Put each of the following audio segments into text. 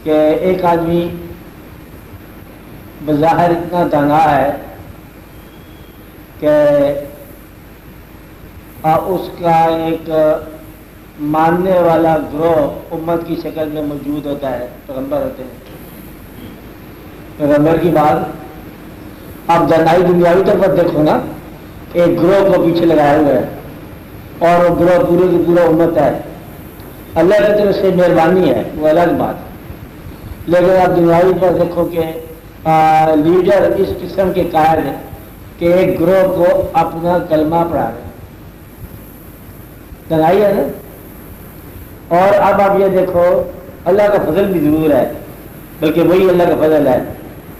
کہ ایک آدمی بظاہر اتنا دانا ہے کہ اس کا ایک ماننے والا گروہ امت کی شکل میں موجود ہوتا ہے، پیغمبر ہوتے ہیں، پیغمبر کی بات آپ دنائی دنیاوی طور پر دیکھو نا، ایک گروہ کو پیچھے لگائے ہوئے ہے اور وہ گروہ پورے کی پورا امت ہے، اللہ کی طرف سے مہربانی ہے، وہ الگ بات ہے۔ لیکن آپ دنیاوی پر دیکھو کہ لیڈر اس قسم کے قائد ہیں کہ ایک گروہ کو اپنا کلمہ پڑھا رہے ہیں، دنائی ہے نا۔ اور اب آپ یہ دیکھو اللہ کا فضل بھی ضرور ہے، بلکہ وہی اللہ کا فضل ہے،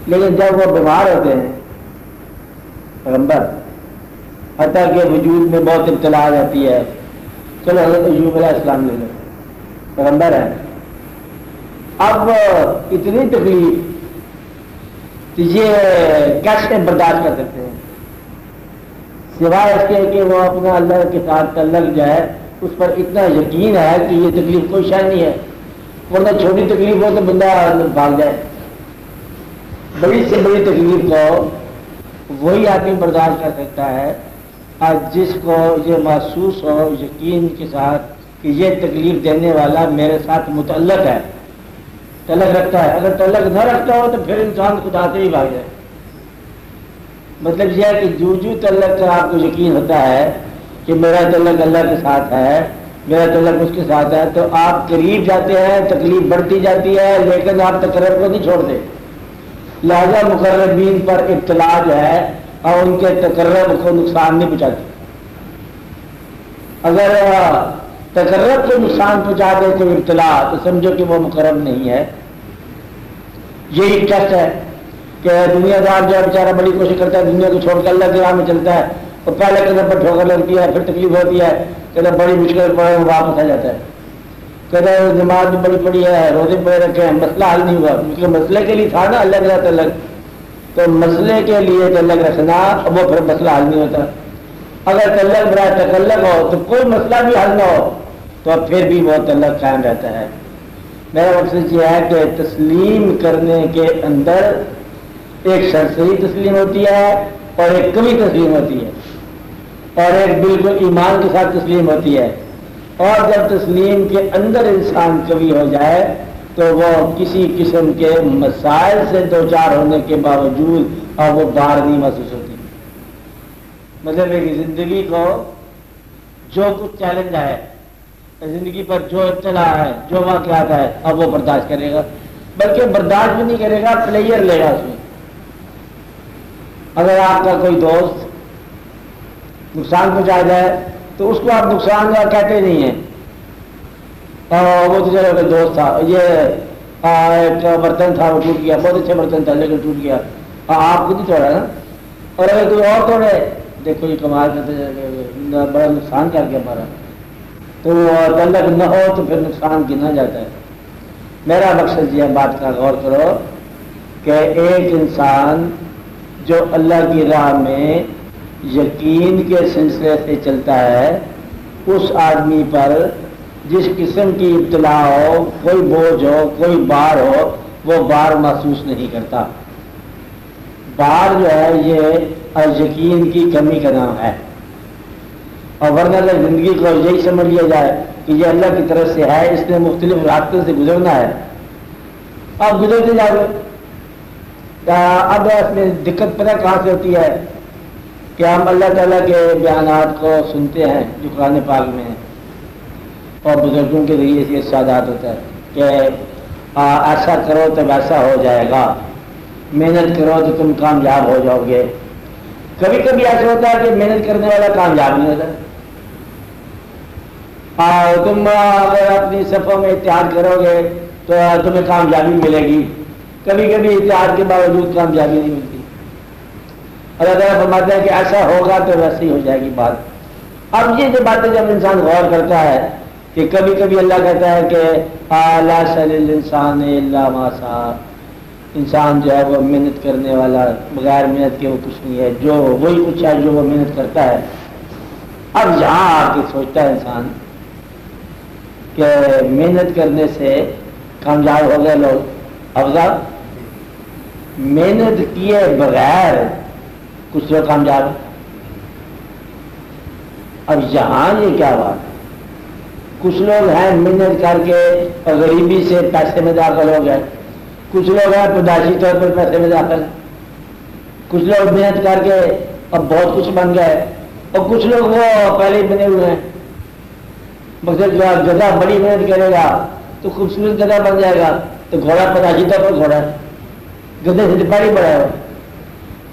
لیکن جب وہ بیمار ہوتے ہیں پیغمبر، حتیٰ کہ وجود میں بہت ابتلا آ جاتی ہے، چلو حضرت ایوب علیہ السلام لے لو، پیغمبر ہے، اب اتنی تکلیف یہ کیسے برداشت کر سکتے ہیں، سوائے اس کے کہ وہ اپنا اللہ کے ساتھ تعلق جو ہے اس پر اتنا یقین ہے کہ یہ تکلیف کوئی شے نہیں ہے، ورنہ چھوٹی تکلیف ہو تو بندہ بھاگ جائے، بڑی سے بڑی تکلیف کو وہی آدمی برداشت کر سکتا ہے اور جس کو یہ محسوس ہو یقین کے ساتھ کہ یہ تکلیف دینے والا میرے ساتھ متعلق ہے، تعلق رکھتا ہے۔ اگر تعلق نہ رکھتا ہو تو پھر انسان خدا سے ہی بھاگ جائے۔ مطلب یہ ہے کہ جو تعلق کا آپ کو یقین ہوتا ہے کہ میرا تعلق اللہ کے ساتھ ہے، میرا تعلق اس کے ساتھ ہے، تو آپ قریب جاتے ہیں، تکلیف بڑھتی جاتی ہے، لیکن آپ تقرب کو نہیں چھوڑتے، لہذا مقربین پر ابتلا جو ہے اور ان کے تقرب کو نقصان نہیں پہنچاتی۔ اگر تقرب کو نقصان پہنچا دے کوئی ابتلا تو سمجھو کہ وہ مقرب نہیں ہے۔ یہی ٹیسٹ ہے کہ دنیا دار جو بیچارہ بڑی کوشش کرتا ہے، دنیا کو چھوڑ کر اللہ کی راہ میں چلتا ہے، اور پہلے قدم پر ٹھوکر لگتی ہے، پھر تکلیف ہوتی ہے، کہتے بڑی مشکل پڑے وہ واپس آ جاتا ہے، کہتے نماز بھی بڑی پڑی ہے، روزے پڑے رکھے ہیں، مسئلہ حل نہیں ہوا، کیونکہ مسئلے کے لیے تھا نا اللہ کے ساتھ الگ، تو مسئلے کے لیے تعلق رکھنا وہ پھر مسئلہ حل نہیں ہوتا۔ اگر تعلق برائے تکلق ہو تو کوئی مسئلہ بھی حل نہ ہو تو پھر بھی وہ تعلق قائم رہتا ہے۔ میرا مقصد یہ ہے کہ تسلیم کرنے کے اندر ایک شرعی تسلیم ہوتی ہے اور ایک کمی تسلیم ہوتی ہے، اور ایک بالکل ایمان کے ساتھ تسلیم ہوتی ہے، اور جب تسلیم کے اندر انسان قوی ہو جائے تو وہ کسی قسم کے مسائل سے دوچار ہونے کے باوجود اور وہ بار نہیں محسوس ہوتی۔ مطلب ایک زندگی کو جو کچھ چیلنج ہے، زندگی پر جو ابتلا ہے، جو واقعات ہے، اب وہ برداشت کرے گا، بلکہ برداشت بھی نہیں کرے گا، پلیئر لے گا اس میں۔ اگر آپ کا کوئی دوست نقصان پہنچا جائے تو اس کو آپ نقصان کہتے نہیں ہیں، وہ تو چلو کہ دوست تھا، یہ ایک برتن تھا وہ ٹوٹ گیا، بہت اچھا برتن تھا لیکن ٹوٹ گیا، آپ خود ہی توڑا نا، اور اگر کوئی اور توڑے دیکھو یہ کمال کرتے بڑا نقصان کر کے ہمارا، تو تعلق نہ ہو تو پھر نقصان گنا جاتا ہے۔ میرا مقصد یہ بات کا غور کرو کہ ایک انسان جو اللہ کی راہ میں یقین کے سلسلے سے چلتا ہے، اس آدمی پر جس قسم کی ابتلا ہو، کوئی بوجھ ہو، کوئی بار ہو، وہ بار محسوس نہیں کرتا۔ بار جو ہے یہ یقین کی کمی کا نام ہے، اور ورنہ اگر زندگی کو یہی سمجھ لیا جائے کہ یہ اللہ کی طرف سے ہے، اس نے مختلف راستوں سے گزرنا ہے، اب گزرتے جاؤ۔ اب اس میں دقت پتہ کہاں سے ہوتی ہے کہ ہم اللہ تعالیٰ کے بیانات کو سنتے ہیں جو قرآن پاک میں ہیں، اور بزرگوں کے ذریعے سے ارشادات ہوتا ہے کہ ایسا کرو تو ویسا ہو جائے گا، محنت کرو تو تم کامیاب ہو جاؤ گے۔ کبھی کبھی ایسا ہوتا ہے کہ محنت کرنے والا کامیاب نہیں ہوتا، تم اگر اپنی صفوں میں اتحاد کرو گے تو تمہیں کامیابی ملے گی، کبھی کبھی اتحاد کے باوجود کامیابی نہیں ملتی۔ اللہ تعالیٰ فرماتے ہیں کہ ایسا ہوگا تو ویسے ہی ہو جائے گی بات۔ اب یہ جو باتیں جب انسان غور کرتا ہے کہ کبھی کبھی اللہ کہتا ہے کہ لیس للانسان الا ما سعی، انسان جو ہے وہ محنت کرنے والا، بغیر محنت کے وہ کچھ نہیں ہے، جو وہی کچھ ہے جو وہ محنت کرتا ہے۔ اب یہاں آ کے سوچتا ہے انسان کہ محنت کرنے سے کامیاب ہو گئے لوگ، افضل محنت کیے بغیر کچھ لوگ کامیاب ہیں. اب یہاں یہ کیا بات ہے؟ کچھ لوگ ہیں محنت کر کے اور غریبی سے پیسے میں داخل ہو گئے، کچھ لوگ ہیں پیدائشی طور پر پیسے میں داخل ہیں، کچھ لوگ محنت کر کے اب بہت کچھ بن گئے، اور کچھ لوگ وہ پہلے ہی بنے ہوئے ہیں. مگر جو گدھا بڑی محنت کرے گا تو خوبصورت گدھا بن جائے گا، تو گھوڑا پیدائشی طور پر گھوڑا ہے، گدھے سے بڑی بڑا ہے.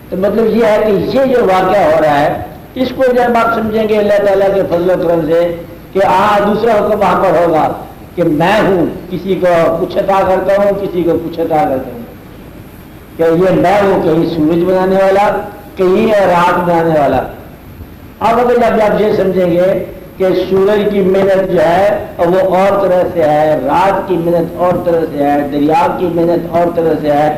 تو مطلب یہ ہے کہ یہ جو واقعہ ہو رہا ہے اس کو جب آپ سمجھیں گے اللہ تعالیٰ کے فضل و کرم سے کہ دوسرا حکم وہاں پر ہوگا کہ میں ہوں، کسی کو کچھ عطا کرتا ہوں، کسی کو کچھ عطا کرتا ہوں، کہ یہ میں ہوں کہیں سورج بنانے والا، کہیں رات بنانے والا. اب اگر جب آپ یہ سمجھیں گے کہ سورج کی محنت جو ہے وہ اور طرح سے ہے، رات کی محنت اور طرح سے ہے، دریا کی محنت اور طرح سے ہے،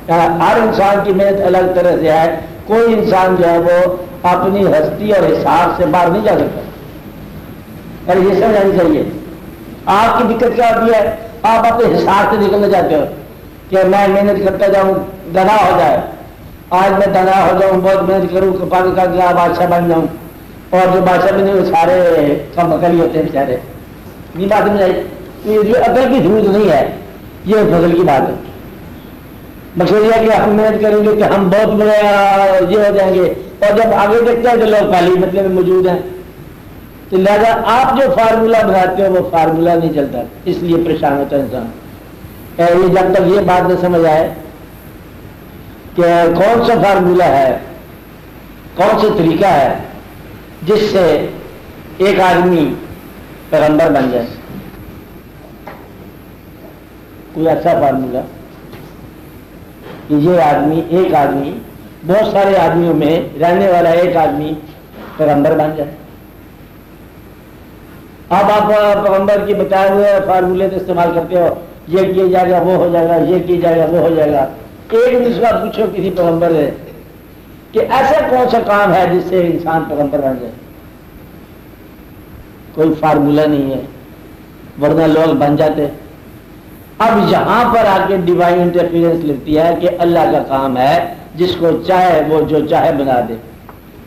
ہر انسان کی محنت الگ طرح سے ہے، کوئی انسان جو ہے وہ اپنی ہستی اور حساب سے باہر نہیں جا سکتا. اور یہ سمجھانی چاہیے. آپ کی دقت کیا ہوتی ہے؟ آپ اپنے حساب سے نکلنا چاہتے ہو کہ میں محنت کرتا جاؤں، دنا ہو جائے، آج میں دنا ہو جاؤں، بہت محنت کروں کہ پاکستان کا بادشاہ بن جاؤں، اور جو بادشاہ بنے وہ سارے کم عقل ہی ہوتے ہیں بیچارے. یہ بات سمجھ آئی؟ یہ عقل کی ضرورت نہیں ہے، یہ فضل کی بات ہے. مقصد یہ ہے کہ ہم محنت کریں گے کہ ہم بہت بڑے یہ ہو جائیں گے، اور جب آگے دیکھتے ہیں تو لوگ پہلی مطلب میں موجود ہیں. تو لہٰذا آپ جو فارمولہ بناتے ہو وہ فارمولہ نہیں چلتا، اس لیے پریشان ہوتا ہے انسان. یہ جب تک یہ بات نہ سمجھ آئے کہ کون سا فارمولہ ہے، کون سا طریقہ ہے جس سے ایک آدمی پیغمبر بن جائے، کوئی ایسا فارمولہ کہ یہ آدمی، ایک آدمی بہت سارے آدمیوں میں رہنے والا ایک آدمی پیغمبر بن جائے. اب آپ پیغمبر کی بتائے ہوئے فارمولے تو استعمال کرتے ہو، یہ کیا جائے گا وہ ہو جائے گا، یہ کیا جائے گا وہ ہو جائے گا. ایک دوسرا پوچھو کسی پیغمبر سے کہ ایسا کون سا کام ہے جس سے انسان پیغمبر بن جائے. کوئی فارمولہ نہیں ہے، ورنہ لوگ بن جاتے. اب یہاں پر آ کے ڈیوائن انٹرفیئرنس لگتی ہے کہ اللہ کا کام ہے جس کو چاہے وہ جو چاہے بنا دے.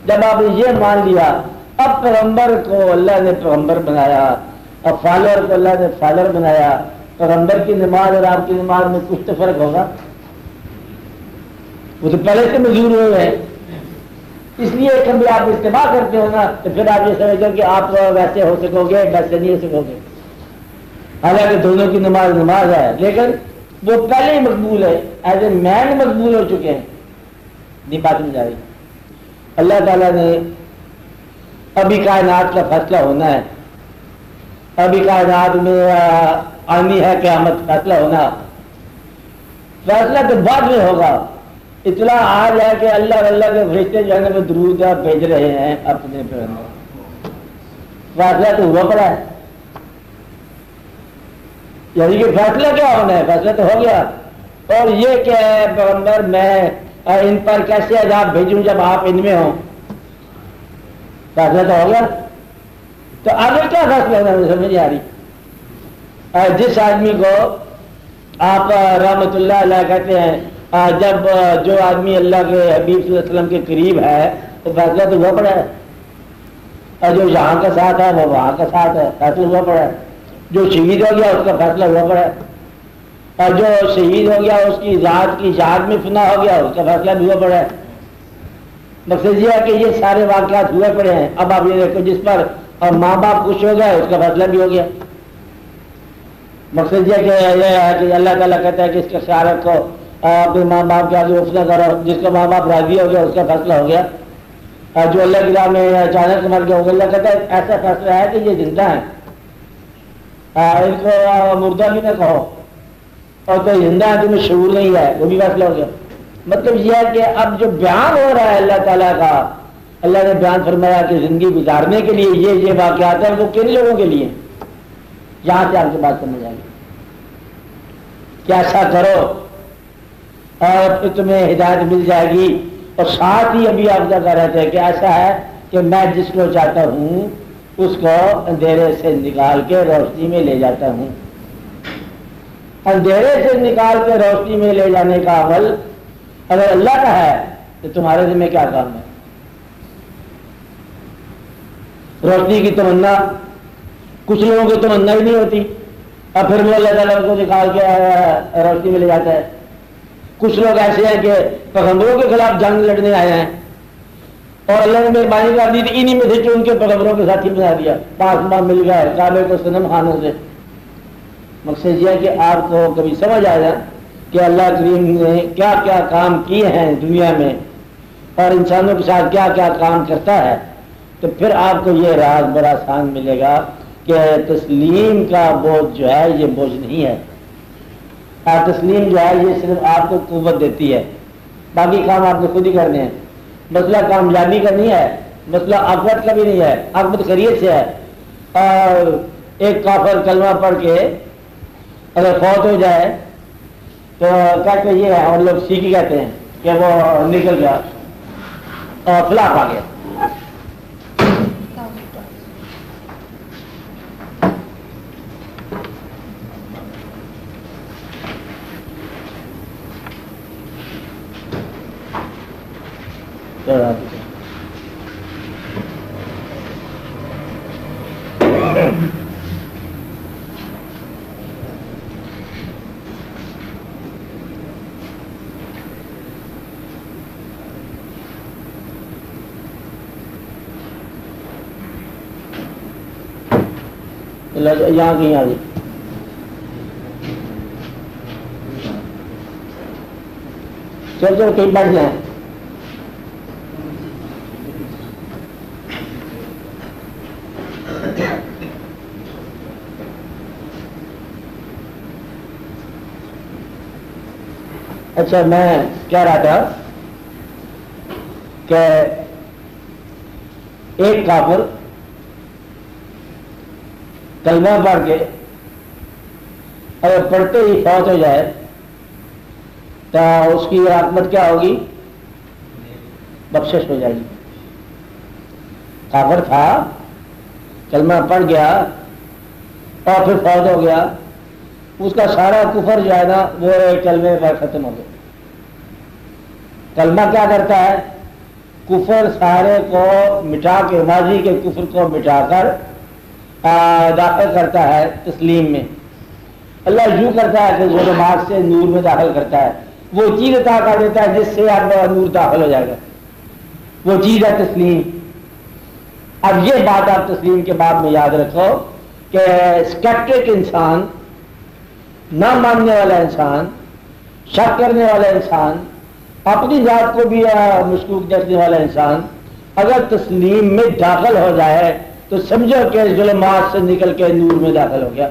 جب آپ نے یہ مان لیا، اب پیغمبر کو اللہ نے پیغمبر بنایا، اب فالوور کو اللہ نے فالوور بنایا. پیغمبر کی نماز اور آپ کی نماز میں کچھ تو فرق ہوگا، وہ تو پہلے سے مجبور ہوئے ہیں. اس لیے کبھی آپ اتباع کرتے ہو نا تو پھر آپ یہ سمجھتے ہو کہ آپ ویسے ہو سکو گے، ویسے نہیں ہو سکو گے. حالانکہ دونوں کی نماز نماز ہے، لیکن وہ پہلے ہی مقبول ہے، ایز اے مین مقبول ہو چکے ہیں. نہیں بات میں جا رہی. اللہ تعالیٰ نے ابھی کائنات کا فیصلہ ہونا ہے، ابھی کائنات میں آنی ہے قیامت، فیصلہ ہونا. فیصلہ تو بعد میں ہوگا. اطلاع آ جائے کہ اللہ اور اللہ کے فرشتے جو ہے وہ درود بھیج رہے ہیں اپنے پیغمبر. فیصلہ تو ہوا پڑا ہے، یعنی کہ فیصلہ کیا ہونا ہے، فیصلہ تو ہو گیا. اور یہ کیا ہے پیغمبر میں ان پر کیسے عذاب بھیجوں جب آپ ان میں ہوں، فیصلہ تو ہو گیا. تو آگے کیا فیصلہ ہونا ہے سمجھ آ رہی. جس آدمی کو آپ رحمت اللہ علیہ کہتے ہیں، جب جو آدمی اللہ کے حبیب صلی اللہ علیہ وسلم کے قریب ہے تو فیصلہ تو ہوا پڑا ہے، اور جو یہاں کا ساتھ ہے وہ وہاں کا ساتھ ہے، فیصلہ ہوا پڑا ہے. جو شہید ہو گیا اس کا فیصلہ ہوا پڑا ہے، اور جو شہید ہو گیا اس کی ذات کی یاد میں فنا ہو گیا اس کا فیصلہ بھی ہوا پڑا ہے. مقصد یہ ہے کہ یہ سارے واقعات ہوئے پڑے ہیں. اب آپ یہ دیکھو جس پر اور ماں باپ خوش ہو گئے اس کا فیصلہ بھی ہو گیا. مقصد یہ ہے کہ اللہ تعالیٰ کہتا ہے کہ اس کے خیال رکھو، اپنے ماں باپ کے آگے حفظ کرو. جس کا ماں باپ راضی ہو گیا اس کا فیصلہ ہو گیا. جو اللہ کی راہ میں اچانک مر گیا ہوگا، اللہ کہتا ہے ایسا فیصلہ ہے کہ یہ زندہ ہے، ان کو مردہ بھی نہ کہو، اور کوئی زندہ ہے تمہیں شعور نہیں ہے، وہ بھی فیصلہ ہو گیا. مطلب یہ ہے کہ اب جو بیان ہو رہا ہے اللہ تعالیٰ کا، اللہ نے بیان فرمایا کہ زندگی گزارنے کے لیے یہ واقعات ہیں، وہ کن لوگوں کے لیے. یہاں سے آپ کی بات سمجھ آئے گی کہ ایسا کرو اور پھر تمہیں ہدایت مل جائے گی. اور ساتھ ہی ابھی آپ کیا کہہ رہے تھے کہ ایسا ہے کہ میں جس کو چاہتا ہوں اس کو اندھیرے سے نکال کے روشنی میں لے جاتا ہوں. اندھیرے سے نکال کے روشنی میں لے جانے کا عمل اگر اللہ کا ہے تو تمہارے ذمہ کیا کام ہے؟ روشنی کی تمنا کچھ لوگوں کی تمنا ہی نہیں ہوتی، اور پھر وہ اللہ تعالیٰ کو نکال کے روشنی میں لے جاتا ہے۔ کچھ لوگ ایسے ہیں کہ پیغمبروں کے خلاف جنگ لڑنے آئے ہیں اور اللہ نے مہربانی کر دی انہی میں سے ان کے پیغمبروں کے ساتھ ہی بنا دیا، پاسمان مل گئے کعبے کو صنم خانوں سے۔ مقصد یہ ہے کہ آپ کو کبھی سمجھ آ جائے کہ اللہ کریم نے کیا کیا کام کیے ہیں دنیا میں اور انسانوں کے ساتھ کیا کیا کام کرتا ہے، تو پھر آپ کو یہ راز بڑا آسان ملے گا کہ تسلیم کا بوجھ جو ہے یہ بوجھ نہیں ہے۔ اور تسلیم جو ہے یہ صرف آپ کو قوت دیتی ہے، باقی کام آپ نے خود ہی کرنے ہیں۔ مسئلہ کامیابی کا نہیں ہے، مسئلہ عاقبت کا بھی نہیں ہے، عاقبت خیریت سے ہے۔ اور ایک کافر کلمہ پڑھ کے اگر فوت ہو جائے تو کہتے یہ ہے، اور لوگ سیکھی کہتے ہیں کہ وہ نکل گیا اور فلاح آ گیا۔ یہاں کہیں آ گئی چل چل کہیں بیٹھ جائیں۔ اچھا میں کہہ رہا تھا کہ ایک کافر کلمہ پڑھ کے اگر پڑھتے ہی فوت ہو جائے تو اس کی عاقبت کیا ہوگی؟ بخشش ہو جائے گی۔ کافر تھا، کلمہ پڑھ گیا اور پھر فوت ہو گیا، اس کا سارا کفر جو ہے نا وہ ایک کلمے پر ختم ہو گیا۔ کلمہ کیا کرتا ہے؟ کفر سارے کو مٹا کے، ماضی کے کفر کو مٹا کر داخل کرتا ہے تسلیم میں۔ اللہ یوں کرتا ہے کہ ظلمات سے نور میں داخل کرتا ہے، وہ چیز عطا کر دیتا ہے جس سے اب نور داخل ہو جائے گا، وہ چیز ہے تسلیم۔ اب یہ بات آپ تسلیم کے باب میں یاد رکھو کہ اسکیپٹک انسان، نہ ماننے والا انسان، شک کرنے والا انسان، اپنی ذات کو بھی مشکوک دیکھنے والا انسان اگر تسلیم میں داخل ہو جائے تو سمجھو کہ ظلمات سے نکل کے نور میں داخل ہو گیا۔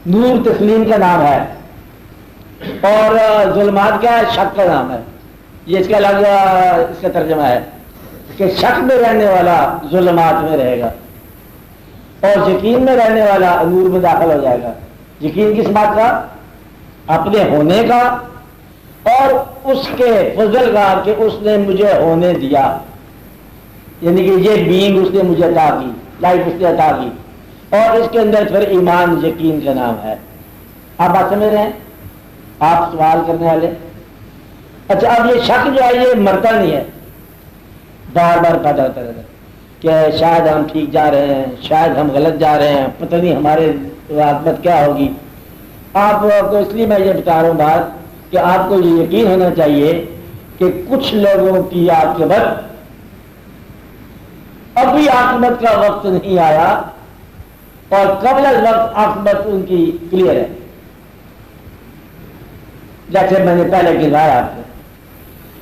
نور تسلیم کا نام ہے اور ظلمات کیا ہے؟ شک کا نام ہے۔ یہ اس کا الگ اس کا ترجمہ ہے کہ شک میں رہنے والا ظلمات میں رہے گا اور یقین میں رہنے والا نور میں داخل ہو جائے گا۔ یقین کس بات کا؟ اپنے ہونے کا اور اس کے فضل کا کہ اس نے مجھے ہونے دیا، یعنی کہ یہ بینگ اس نے مجھے عطا کی، لائف اس نے عطا کی، اور اس کے اندر پھر ایمان یقین کا نام ہے۔ آپ بات سمجھ رہے ہیں؟ آپ سوال کرنے والے؟ اچھا اب یہ شک جو ہے یہ مرتا نہیں ہے، بار بار پیدا ہوتا رہتا ہے کہ شاید ہم ٹھیک جا رہے ہیں، شاید ہم غلط جا رہے ہیں، پتہ نہیں ہمارے عاقبت کیا ہوگی۔ آپ کو اس لیے میں یہ بتا رہا ہوں بات کہ آپ کو یہ یقین ہونا چاہیے کہ کچھ لوگوں کی عاقبت ابھی عاقبت کا وقت نہیں آیا اور قبل از وقت عاقبت ان کی کلیئر ہے۔ جیسے میں نے پہلے گزارا آپ کو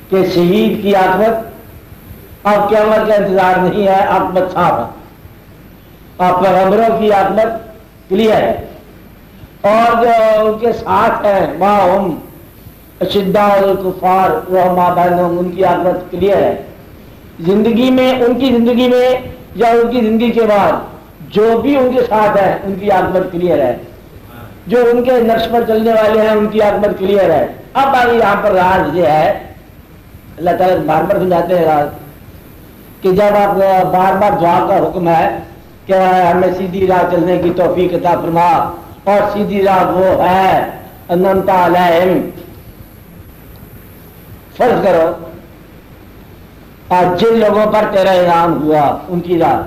کہ شہید کی عاقبت اب قیامت کا انتظار نہیں ہے، عاقبت صاف ہے۔ آپ پیغمبروں کی عاقبت کلیئر ہے، اور جو ان کے ساتھ ہیں ماہم اشداء الکفار رحماء بینہم، ان کی عاقبت کلیئر ہے۔ زندگی میں، ان کی زندگی میں یا ان کی زندگی کے بعد جو بھی ان کے ساتھ ہیں ان کی عاقبت کلیئر ہے، جو ان کے نقش پر چلنے والے ہیں ان کی عاقبت کلیئر ہے۔ اب آگے یہاں پر راز یہ ہے، اللہ تعالیٰ بار بار سمجھاتے ہیں راز کہ جب آپ بار بار دعا کا حکم ہے کہ ہمیں سیدھی راہ چلنے کی توفیق عطا فرما اور سیدھی راہ وہ ہے انعمت علیہم. فرض کرو آج جن لوگوں پر تیرا انعام ہوا ان کی راہ،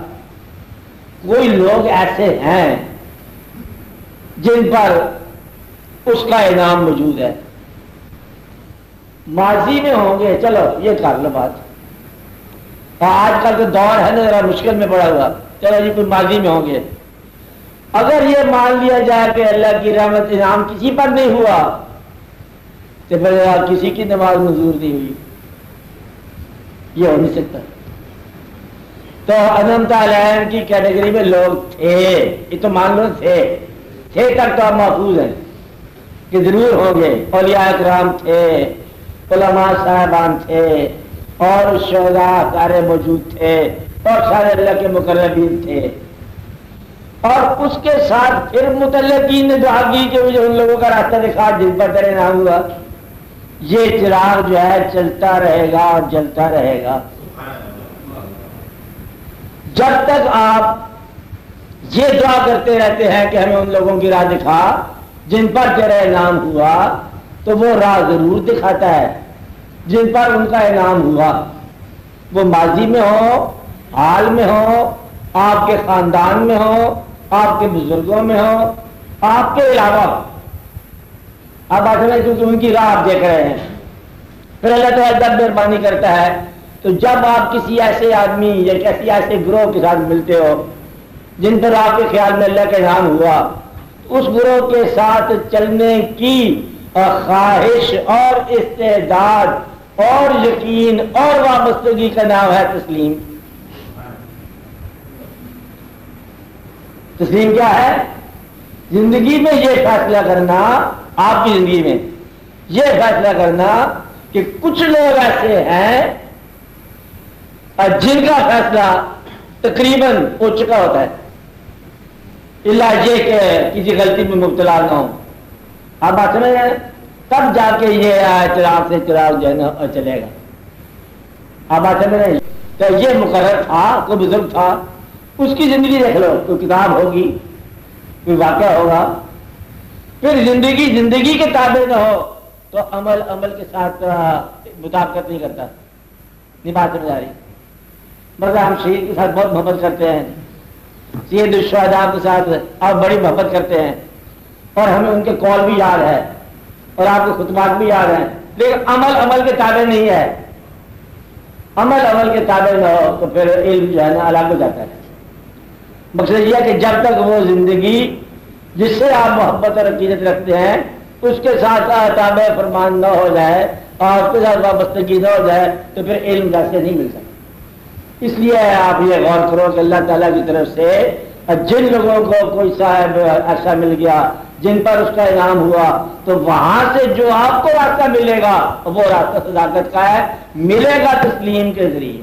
کوئی لوگ ایسے ہیں جن پر اس کا انعام موجود ہے، ماضی میں ہوں گے، چلو یہ کر لو بات، آج کل تو دور ہے نا ذرا مشکل میں پڑا ہوا، چلو جی کوئی ماضی میں ہوں گے. اگر یہ مان لیا جائے کہ اللہ کی رحمت انعام کسی پر نہیں ہوا تو پھر کسی کی نماز منظور نہیں ہوئی، یہ ہو نہیں سکتا. تو انعمت علیہم کی کیٹیگری میں لوگ تھے، یہ تو مان لو تھے تک تو آپ محفوظ ہیں کہ ضرور ہوں گے. اولیاء اکرام تھے، علماء صاحبان تھے، اور شہداء سارے موجود تھے، اور سارے اللہ کے مقربین تھے. اور اس کے ساتھ پھر متعلقین نے دعا کی کہ مجھے ان لوگوں کا راستہ دکھا جن پر تیرے نام ہوا. یہ چراغ جو ہے چلتا رہے گا اور جلتا رہے گا جب تک آپ یہ دعا کرتے رہتے ہیں کہ ہمیں ان لوگوں کی راہ دکھا جن پر تیرا انعام ہوا. تو وہ راہ ضرور دکھاتا ہے جن پر ان کا انعام ہوا، وہ ماضی میں ہو، حال میں ہو، آپ کے خاندان میں ہو، آپ کے بزرگوں میں ہو، آپ کے علاوہ. اب آج میں کیونکہ ان کی راہ آپ دیکھ رہے ہیں، پھر اللہ تعالیٰ جب مہربانی کرتا ہے تو جب آپ کسی ایسے آدمی یا کسی ایسے گروہ کے ساتھ ملتے ہو جن پر آپ کے خیال میں اللہ کا انعام ہوا، اس گروہ کے ساتھ چلنے کی خواہش اور استعداد اور یقین اور وابستگی کا نام ہے تسلیم. تسلیم کیا ہے؟ زندگی میں یہ فیصلہ کرنا، آپ کی زندگی میں یہ فیصلہ کرنا کہ کچھ لوگ ایسے ہیں جن کا فیصلہ تقریباً ہو چکا ہوتا ہے، اللہ یہ کہ کسی غلطی میں مبتلا نہ ہو. آپ بات سمجھ رہے ہیں؟ تب جا کے یہ چراغ سے چراغ جو ہے نا چلے گا. آپ بات سمجھ رہے ہیں؟ تو یہ مقرر تھا، کوئی بزرگ تھا، اس کی زندگی دیکھ لو، کوئی کتاب ہوگی، کوئی واقعہ ہوگا. پھر زندگی کے تابع نہ ہو تو عمل کے ساتھ مطابقت نہیں کرتا. نہیں بات سمجھ آ رہی؟ مگر ہم شہید کے ساتھ بہت محبت کرتے ہیں، سید الشہداء کے ساتھ آپ بڑی محبت کرتے ہیں، اور ہمیں ان کے قول بھی یاد ہے اور آپ کے خطبات بھی یاد ہیں، لیکن عمل کے تابع نہیں ہے. عمل کے تابع نہ ہو تو پھر علم جو ہے نا الگ ہو جاتا ہے. مقصد یہ ہے کہ جب تک وہ زندگی جس سے آپ محبت اور عقیدت رکھتے ہیں اس کے ساتھ تابع فرمان نہ ہو جائے اور اس کے ساتھ وابستگی نہ ہو جائے تو پھر علم جیسے نہیں مل سکتا. اس لیے آپ یہ غور کرو کہ اللہ تعالیٰ کی طرف سے جن لوگوں کو کوئی صاحب ایسا مل گیا جن پر اس کا انعام ہوا تو وہاں سے جو آپ کو راستہ ملے گا وہ راستہ صداقت کا ہے، ملے گا تسلیم کے ذریعے.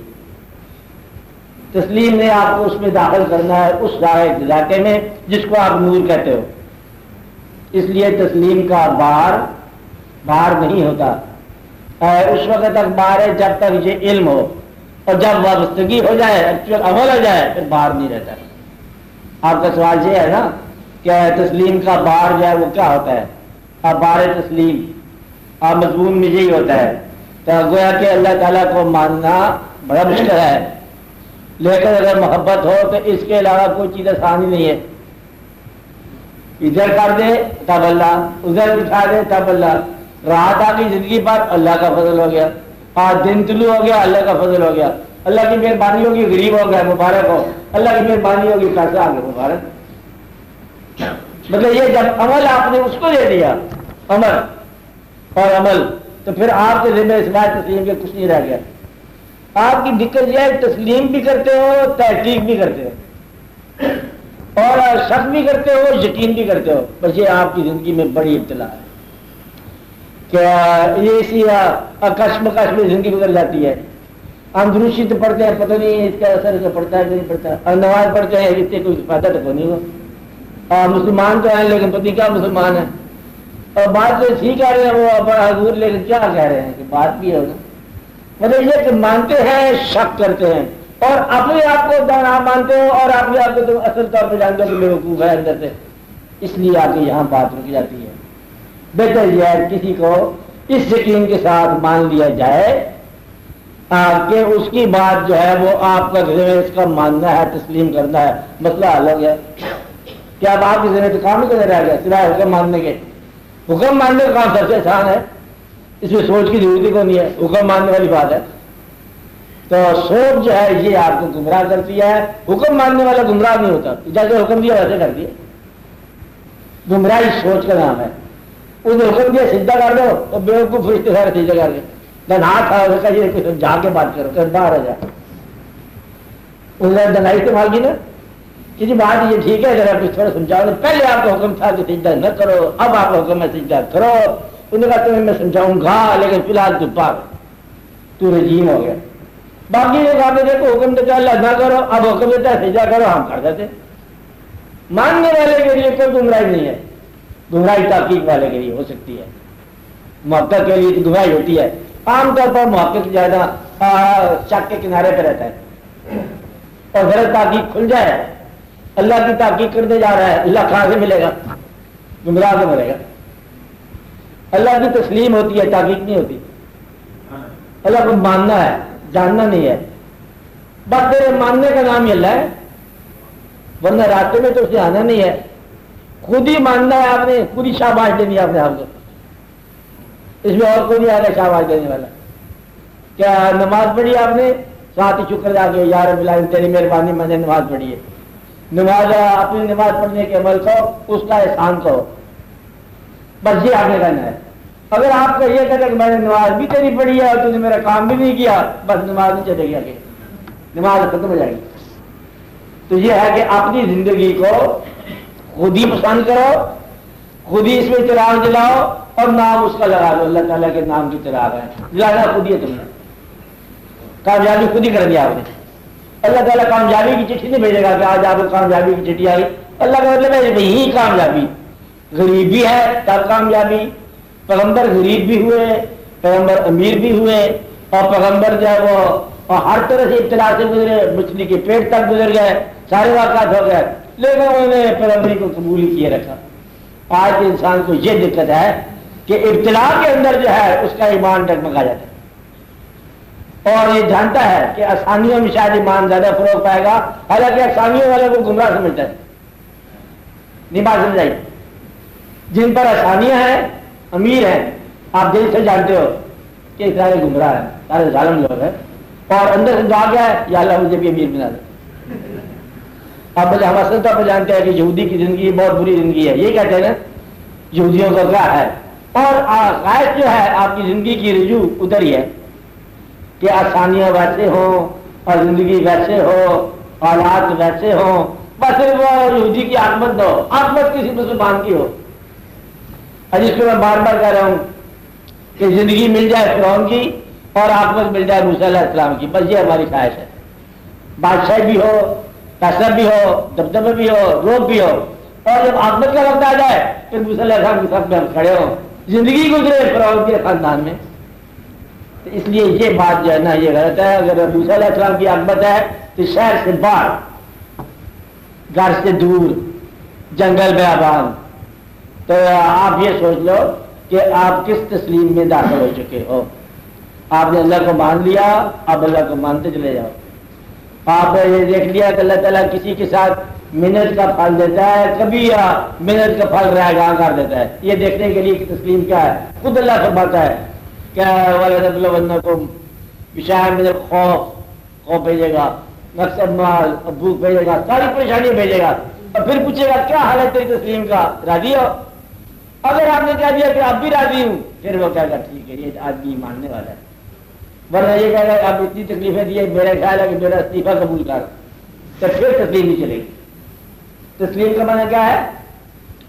تسلیم نے آپ کو اس میں داخل کرنا ہے، اس ذائقے میں جس کو آپ نور کہتے ہو. اس لیے تسلیم کا بار نہیں ہوتا. اس وقت تک بار ہے جب تک یہ علم ہو، اور جب وابستگی ہو جائے، ایکچوئل عمل ہو جائے، پھر بار نہیں رہتا. آپ کا سوال یہ ہے نا کہ تسلیم کا بار جو ہے وہ کیا ہوتا ہے؟ اب بار تسلیم مضمون میں یہی ہوتا ہے. تو گویا کہ اللہ تعالیٰ کو ماننا بڑا مشکل ہے، لیکن اگر محبت ہو تو اس کے علاوہ کوئی چیز آسان ہی نہیں ہے. ادھر کر دے تب اللہ، ادھر بٹھا دے تب اللہ. رات آ گئی زندگی پر، اللہ کا فضل ہو گیا. آج دن طلوع ہو گیا، اللہ کا فضل ہو گیا. اللہ کی مہربانی ہوگی، غریب ہو گیا، مبارک ہو. اللہ کی مہربانی ہوگی، پیسہ آ گیا، مبارک. مطلب یہ جب عمل آپ نے اس کو دے دیا، عمل تو پھر آپ کے ذمہ اس بات تسلیم کے کچھ نہیں رہ گیا. آپ کی دقت یہ ہے تسلیم بھی کرتے ہو، تحقیق بھی کرتے ہو، اور شک بھی کرتے ہو، یقین بھی کرتے ہو. بس یہ آپ کی زندگی میں بڑی ابتلا ہے کہ یہ اسی کشمکش میں زندگی گزر جاتی ہے. ہم دروشی تو پڑھتے ہیں، پتہ نہیں اس کا اثر سے پڑتا ہے کہ نہیں پڑتا. اور نماز پڑھتے ہیں، اس سے کوئی فائدہ تو نہیں ہو. مسلمان تو ہیں لیکن پتہ کیا مسلمان ہیں. اور بات تو ٹھیک کہہ رہے ہیں وہ بڑا حضور، لیکن کیا کہہ رہے ہیں کہ بات بھی ہوگا. مطلب یہ کہ مانتے ہیں، شک کرتے ہیں، اور اپنے آپ کو دانا مانتے ہو، اور اپنے آپ کو تو اصل طور پہ جانتے ہو کہ بے وقوف ہے اندر سے. اس لیے آ کے یہاں بات رک جاتی ہے. بہتر یہ ہے کسی کو اس یقین کے ساتھ مان لیا جائے کہ اس کی بات جو ہے وہ آپ کا اس کا ماننا ہے، تسلیم کرنا ہے، مسئلہ حل ہو گیا. کیا اب آپ کی ذمہ تو کام ہی کرنے رہ گیا سوائے حکم ماننے کے؟ حکم ماننے کا کام سب سے آسان ہے، اس میں سوچ کی ضرورت ہی کو نہیں ہے، حکم ماننے والی بات ہے. تو سوچ جو ہے یہ آپ کو گمراہ کرتی ہے. حکم ماننے والا گمراہ نہیں ہوتا، جیسے حکم دیا ویسے کر دیا. گمراہی سوچ کا نام ہے. اس نے حکم دیا سجدہ کر دو اور بیوقوف فرشتے سارے سجدہ کر کے دنات تھا یہ کچھ جا کے بات کرو کہ باہر آ جائے. اس نے دنائی استعمال کی نا کہ جی بات یہ ٹھیک ہے ذرا کچھ تھوڑا سمجھاؤ. پہلے آپ کو حکم تھا کہ سجدہ نہ کرو، اب آپ کو حکم ہے سجدہ کرو. انہوں نے کہا تمہیں میں سمجھاؤں گا لیکن فی الحال تو پاک تو رجیم ہو گیا. باقی یہ کہا دیکھو حکم دیتا اللہ نہ کرو، اب حکم دیتا ہے سجدہ کرو، ہم کر دیتے. ماننے والے کے لیے کوئی گمراہی نہیں ہے، گمراہی تحقیق والے کے لیے ہو سکتی ہے. محقق کے لیے گمراہی ہوتی ہے. عام طور پر محقق زیادہ شک کے کنارے پہ رہتا ہے اور غلط تحقیق کھل جائے اللہ کی تحقیق کرنے جا رہا ہے، اللہ کہاں سے ملے گا؟ گمراہ سے ملے گا. اللہ کی تسلیم ہوتی ہے، تحقیق نہیں ہوتی. اللہ کو ماننا ہے، جاننا نہیں ہے. بس تیرے ماننے کا نام ہی اللہ ہے، ورنہ راستے میں تو اسے آنا نہیں ہے. خود ہی ماننا ہے آپ نے، خود ہی شاباش دینی ہے آپ نے آپ کو. اس میں اور کوئی نہیں آ رہا شاباش دینے والا. کیا نماز پڑھی آپ نے، ساتھ ہی شکر ادا کیا یا رب العالمین تیری مہربانی میں نے نماز پڑھی ہے. نماز اپنی نماز پڑھنے کے عمل کو اس کا احسان کرو، بس یہ آپ نے کہنا ہے. اگر آپ کا یہ کہتے کہ میں نے نماز بھی تیری پڑھی ہے اور تو نے میرا کام بھی نہیں کیا، بس نماز نہیں چلے گی، آگے نماز ختم ہو جائے گی. تو یہ ہے کہ اپنی زندگی کو خود ہی پسند کرو، خود ہی اس میں چراغ جلاؤ اور نام اس کا لگا دو. اللہ تعالیٰ کے نام کی چراغ ہے، جلانا خود ہی ہے. تم نے کامیابی خود ہی کر دیا آپ نے. اللہ تعالیٰ کامیابی کی چٹھی نہیں بھیجے گا کہ آج آپ کو کامیابی کی چٹھی آئی. اللہ کا مطلب ہے یہی کامیابی. غریبی ہے تب کامیابی. پیغمبر غریب بھی ہوئے، پیغمبر امیر بھی ہوئے، اور پیغمبر جو ہے وہ ہر طرح سے ابتلا سے گزرے، مچھلی کے پیٹ تک گزر گئے، سارے واقعات ہو گئے، لیکن انہوں نے پیغمبری کو قبول ہی کیے رکھا. آج کے انسان کو یہ دقت ہے کہ ابتلا کے اندر جو ہے اس کا ایمان ڈگمگا جاتا ہے اور یہ جانتا ہے کہ آسانیوں میں شاید ایمان زیادہ فروغ پائے گا، حالانکہ آسانیوں والے کو گمراہ سمجھتا ہے. نہیں بات سمجھ آئی؟ جن پر آسانیاں ہیں، امیر ہیں، آپ دل سے جانتے ہو کہ سارے گمراہ ہیں، سارے ظالم لوگ ہیں، اور اندر سے دعا کیا ہے یا اللہ مجھے بھی امیر بنا دے. آپ ہم اصل طور پر جانتے ہیں کہ یہودی کی زندگی بہت بری زندگی ہے، یہ کہتے ہیں نا یہودیوں کا کیا ہے. اور غائب جو ہے آپ کی زندگی کی رجوع ادھر ہی ہے کہ آسانیاں ویسے ہوں اور زندگی ویسے ہو، حالات ویسے ہوں، بس وہ یہودی کی عاقبت دو، عاقبت کسی مسلمان کی ہو. جس کو میں بار بار کہہ رہا ہوں کہ زندگی مل جائے فرعون کی اور عاقبت مل جائے موسیٰ علیہ السلام کی، بس یہ ہماری خواہش ہے. بادشاہ بھی ہو، پیسہ بھی ہو، دبدبہ بھی ہو، روب بھی ہو، اور جب عاقبت کا وقت آ جائے پھر موسیٰ علیہ السلام کی صف میں ہم کھڑے ہوں، زندگی گزرے فرعون کے خاندان میں. تو اس لیے یہ بات جو ہے نا یہ غلط ہے. اگر موسیٰ علیہ السلام کی عاقبت ہے تو شہر سے باہر، گھر سے دور، جنگل بیابان. تو آپ یہ سوچ لو کہ آپ کس تسلیم میں داخل ہو چکے ہو. آپ نے اللہ کو مان لیا، اب اللہ کو مانتے چلے جاؤ. آپ نے یہ دیکھ لیا کہ اللہ تعالیٰ کسی کے ساتھ منت کا پھل دیتا ہے، کبھی منت کا پھل رائے گاں کر دیتا ہے. یہ دیکھنے کے لیے کہ تسلیم کیا ہے. خود اللہ فرماتا ہے کیا وَلَنَبْلُوَنَّكُمْ بِشَيْءٍ مِنَ الْخَوْفِ، خوف بھیجے گا، نقص مال، بھوک بھیجے گا، ساری پریشانی بھیجے گا، اور پھر پوچھے گا کیا حال ہے تیری تسلیم کا، راضی ہو؟ اگر آپ نے کہہ دیا کہ اب بھی راضی ہوں، پھر وہ کہے گا ٹھیک ہے یہ آدمی ماننے والا ہے. ورنہ یہ کہے گا آپ اتنی تکلیفیں دی ہے، میرا خیال ہے کہ میرا استعفیٰ قبول کر، تو پھر تسلیم نہیں چلے گی. تسلیم کا معنی کیا ہے؟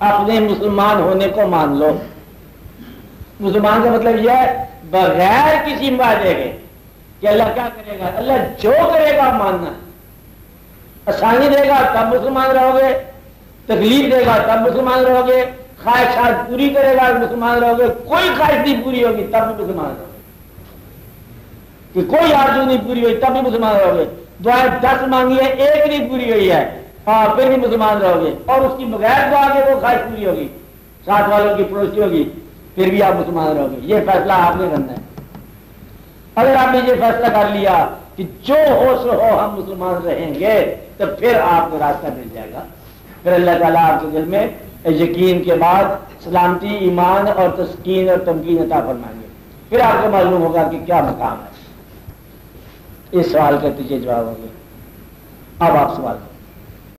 اپنے مسلمان ہونے کو مان لو. مسلمان کا مطلب یہ ہے بغیر کسی وعدے کے کہ اللہ کیا کرے گا، اللہ جو کرے گا ماننا. آسانی دے گا تب مسلمان رہو گے، تکلیف دے گا تب مسلمان رہو گے، خواہشات پوری کرے گا مسلمان رہو گے، کوئی خواہش نہیں پوری ہوگی تب بھی مسلمان رہو گے، کہ کوئی آرزو نہیں پوری ہوئی تب بھی مسلمان رہو گے. دعائیں 10 مانگی ہے، ایک نہیں پوری ہوئی ہے، ہاں پھر بھی مسلمان رہو گے، اور اس کی بغیر دعا کے وہ خواہش پوری ہوگی، ساتھ والوں کی پڑوسی ہوگی، پھر بھی آپ مسلمان رہو گے۔ یہ فیصلہ آپ نے کرنا ہے۔ اگر آپ نے یہ فیصلہ کر لیا کہ جو ہو سو ہو ہم مسلمان رہیں گے، تو پھر آپ کو راستہ مل جائے گا۔ پھر اللہ تعالیٰ آپ کے دل میں یقین کے بعد سلامتی، ایمان اور تسکین اور تمکین عطا فرمائیں گے۔ پھر آپ کو معلوم ہوگا کہ کیا مقام ہے۔ اس سوال کا تجھے جواب ہوگا۔ اب آپ سوال کریں۔